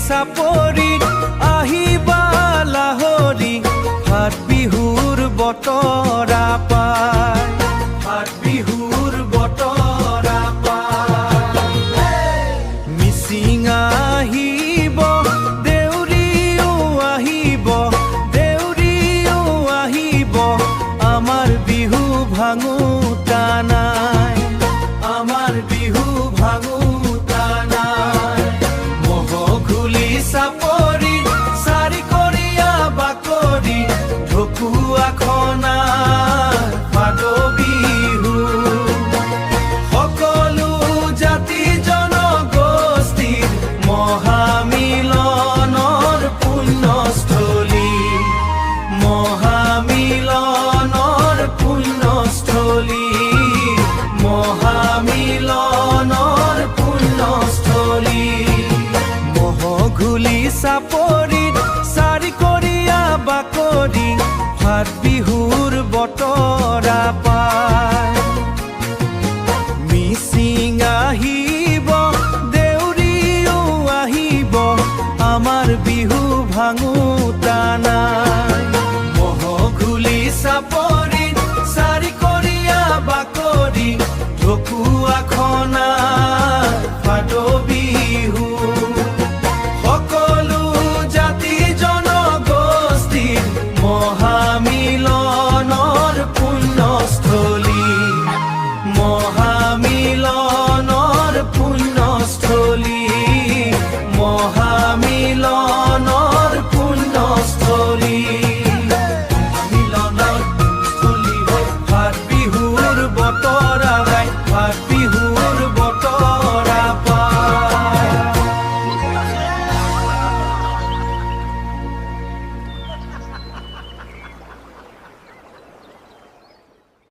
চাপৰিত আহিবা লাহৰি ভাত বিহুৰ বতৰা পায় ভাত বিহুৰ বতৰা পায় মিচিং আহিব দেউৰীও আহিব দেউৰীও আহিব আমাৰ বিহু ভাঙোতা নাই আমাৰ বিহু ভাঙোতা নাই মহঘুলি চাপৰিত চাৰিকৰীয়া বাকৰি ঢকুৱা খনা ফাট বিহু সকলো জাতি জনগোষ্ঠীৰ মহামিলনৰ পুণ্যস্থলী মহামিলনৰ পুণ্যস্থলী মহামিলনৰ পুণ্যস্থলী মহঘুলি চাপৰিত চাৰিকৰীয়া বাকৰি ভাত বিহুৰ বতৰা পায় মিচিং আহিব দেউৰীও আহিব আমাৰ বিহু ভাঙোতা নাই মহঘুলি চাপৰিত চাৰিকৰীয়া বাকৰি ঢকুৱা খনা ফাট